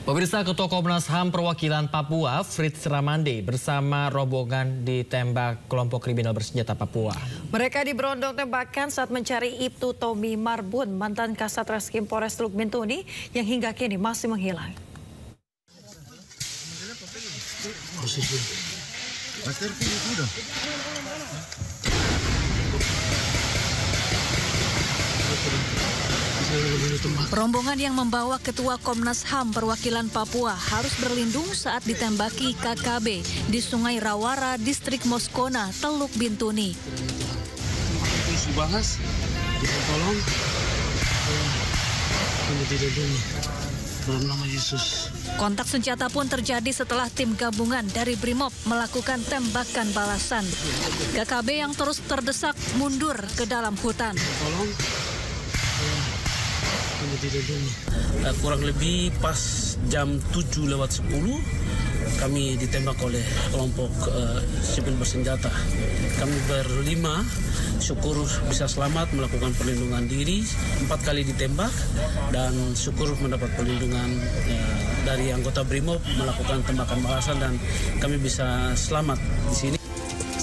Pemirsa, Ketua Komnas HAM Perwakilan Papua, Fritz Ramande, bersama rombongan ditembak kelompok kriminal bersenjata Papua. Mereka diberondong tembakan saat mencari Ibtu Tommy Marbun, mantan Kasat Reskrim Polres Teluk Bintuni yang hingga kini masih menghilang. Rombongan yang membawa Ketua Komnas HAM Perwakilan Papua harus berlindung saat ditembaki KKB di Sungai Rawara, Distrik Moskona, Teluk Bintuni. Tolong, dalam nama Yesus. Kontak senjata pun terjadi setelah tim gabungan dari Brimob melakukan tembakan balasan. KKB yang terus terdesak mundur ke dalam hutan. Tolong. Kurang lebih pas jam 7:10 kami ditembak oleh kelompok sipil bersenjata. Kami berlima, syukur bisa selamat melakukan perlindungan diri. 4 kali ditembak dan syukur mendapat perlindungan dari anggota Brimob melakukan tembakan balasan dan kami bisa selamat di sini.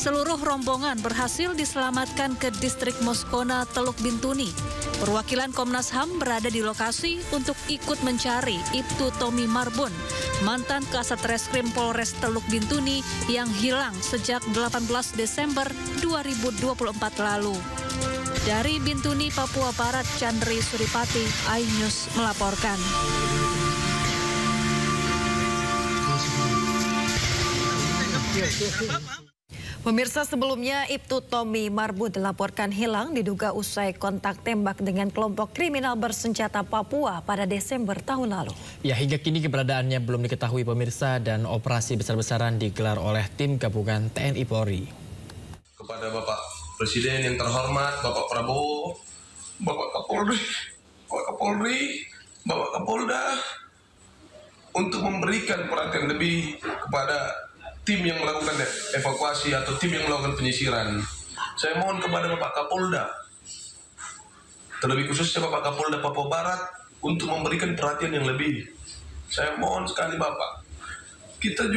Seluruh rombongan berhasil diselamatkan ke Distrik Moskona, Teluk Bintuni. Perwakilan Komnas HAM berada di lokasi untuk ikut mencari Ibtu Tommy Marbun, mantan Kasat Reskrim Polres Teluk Bintuni yang hilang sejak 18 Desember 2024 lalu. Dari Bintuni, Papua Barat, Chandri Suripati, iNews melaporkan. Pemirsa, sebelumnya Ibtu Tommy Marbun dilaporkan hilang diduga usai kontak tembak dengan kelompok kriminal bersenjata Papua pada Desember tahun lalu. Ya, hingga kini keberadaannya belum diketahui pemirsa dan operasi besar-besaran digelar oleh tim gabungan TNI Polri. Kepada Bapak Presiden yang terhormat, Bapak Prabowo, Bapak Kapolri, Bapak Kapolda, untuk memberikan perhatian lebih kepada tim yang melakukan evakuasi atau tim yang melakukan penyisiran. Saya mohon kepada Bapak Kapolda, terlebih khususnya Bapak Kapolda Papua Barat, untuk memberikan perhatian yang lebih. Saya mohon sekali Bapak, kita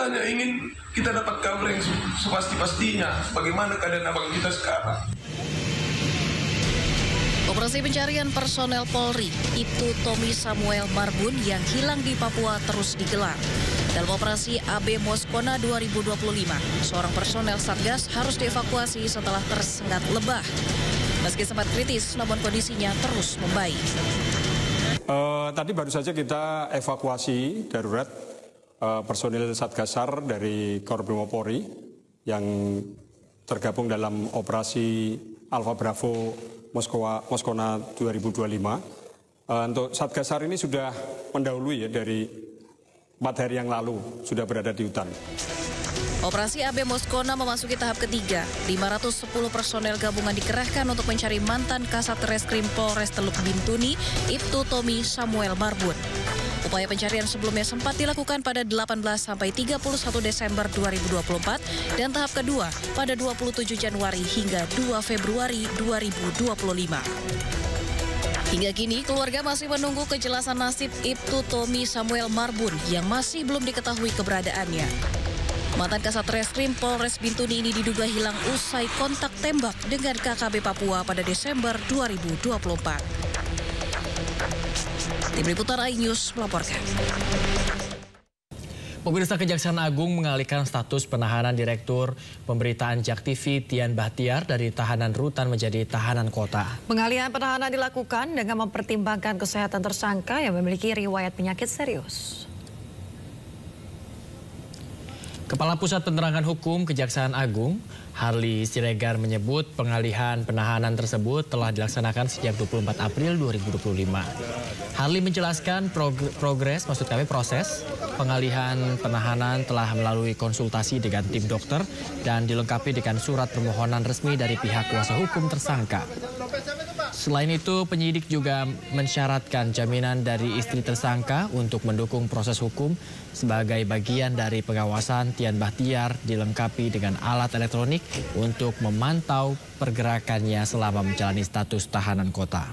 hanya ingin kita dapat kabar yang sepasti-pastinya bagaimana keadaan abang kita sekarang. Operasi pencarian personel Polri, Ibtu Tommy Samuel Marbun yang hilang di Papua terus digelar. Dalam operasi AB Moskona 2025, seorang personel Satgas harus dievakuasi setelah tersengat lebah. Meski sempat kritis, namun kondisinya terus membaik. Tadi baru saja kita evakuasi darurat personil Satgasar dari Korbrimob Polri yang tergabung dalam operasi Alfa Bravo Moskona 2025. Untuk Satgasar ini sudah mendahului ya, dari 4 hari yang lalu sudah berada di hutan. Operasi AB Moskona memasuki tahap ketiga. 510 personel gabungan dikerahkan untuk mencari mantan Kasat Reskrim Polres Teluk Bintuni, Ibtu Tommy Samuel Marbun. Upaya pencarian sebelumnya sempat dilakukan pada 18 sampai 31 Desember 2024 dan tahap kedua pada 27 Januari hingga 2 Februari 2025. Hingga kini, keluarga masih menunggu kejelasan nasib Ibtu Tommy Samuel Marbun yang masih belum diketahui keberadaannya. Mantan Kasat Reskrim Polres Bintuni ini diduga hilang usai kontak tembak dengan KKB Papua pada Desember 2024. Tim Liputan iNews melaporkan. Pemirsa, Kejaksaan Agung mengalihkan status penahanan Direktur Pemberitaan JAK TV Tian Bahtiar dari tahanan rutan menjadi tahanan kota. Pengalihan penahanan dilakukan dengan mempertimbangkan kesehatan tersangka yang memiliki riwayat penyakit serius. Kepala Pusat Penerangan Hukum Kejaksaan Agung, Harli Siregar, menyebut pengalihan penahanan tersebut telah dilaksanakan sejak 24 April 2025. Harli menjelaskan proses pengalihan penahanan telah melalui konsultasi dengan tim dokter dan dilengkapi dengan surat permohonan resmi dari pihak kuasa hukum tersangka. Selain itu, penyidik juga mensyaratkan jaminan dari istri tersangka untuk mendukung proses hukum sebagai bagian dari pengawasan Tian Bahtiar, dilengkapi dengan alat elektronik untuk memantau pergerakannya selama menjalani status tahanan kota.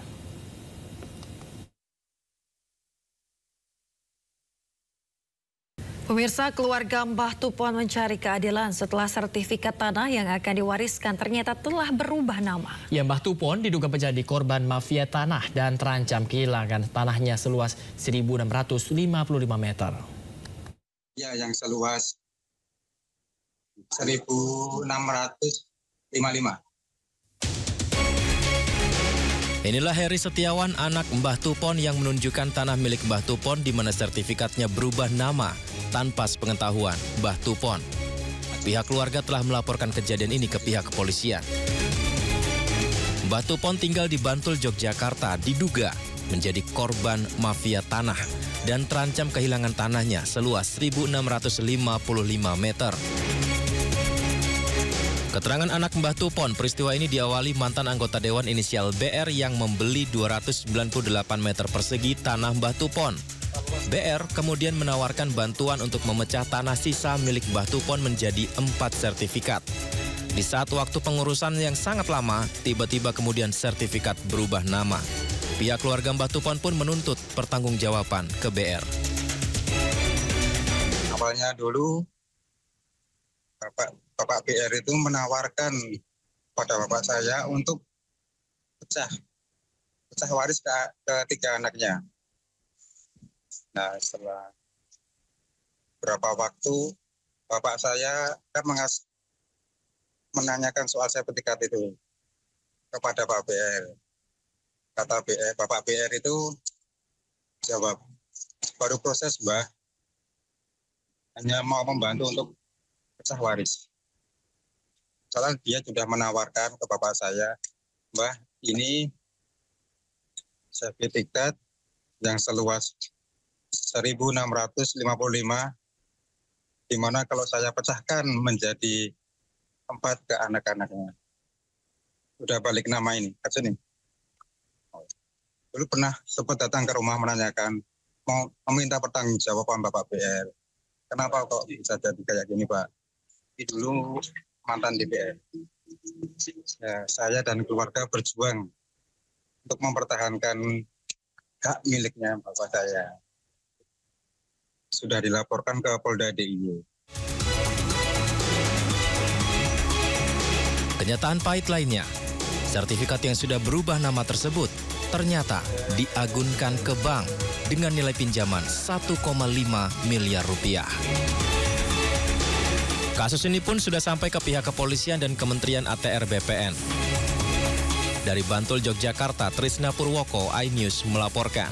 Pemirsa, keluarga Mbah Tupon mencari keadilan setelah sertifikat tanah yang akan diwariskan ternyata telah berubah nama. Ya, Mbah Tupon diduga menjadi korban mafia tanah dan terancam kehilangan tanahnya seluas 1.655 meter. Ya, yang seluas 1.655. Inilah Heri Setiawan, anak Mbah Tupon yang menunjukkan tanah milik Mbah Tupon di mana sertifikatnya berubah nama tanpa sepengetahuan Mbah Tupon. Pihak keluarga telah melaporkan kejadian ini ke pihak kepolisian. Mbah Tupon tinggal di Bantul, Yogyakarta, diduga menjadi korban mafia tanah dan terancam kehilangan tanahnya seluas 1.655 meter. Keterangan anak Mbah Tupon, peristiwa ini diawali mantan anggota Dewan inisial BR yang membeli 298 meter persegi tanah Mbah Tupon. BR kemudian menawarkan bantuan untuk memecah tanah sisa milik Mbah Tupon menjadi 4 sertifikat. Di saat waktu pengurusan yang sangat lama, tiba-tiba kemudian sertifikat berubah nama. Pihak keluarga Mbah Tupon pun menuntut pertanggungjawaban ke BR. Awalnya dulu Bapak BR itu menawarkan pada bapak saya untuk pecah waris ke 3 anaknya. Nah, setelah berapa waktu bapak saya kan menanyakan soal sertifikat itu kepada Pak BR. Kata BR, Bapak BR itu jawab, baru proses Mbah, hanya mau membantu untuk pecah waris. Soalnya dia sudah menawarkan ke bapak saya, Mbah, ini sertifikat yang seluas 1.655, di mana kalau saya pecahkan menjadi 4 ke anak-anaknya. Udah balik nama ini, sini. Dulu pernah sempat datang ke rumah menanyakan, mau meminta pertanggungjawaban Bapak BR. Kenapa kok bisa jadi kayak gini, Pak? Ini dulu mantan DPR. Ya, saya dan keluarga berjuang untuk mempertahankan hak miliknya bapak saya. Sudah dilaporkan ke Polda DIY. Kenyataan pahit lainnya, sertifikat yang sudah berubah nama tersebut ternyata diagunkan ke bank dengan nilai pinjaman 1,5 miliar rupiah. Kasus ini pun sudah sampai ke pihak kepolisian dan Kementerian ATR BPN. Dari Bantul, Yogyakarta, Trisna Purwoko, iNews melaporkan.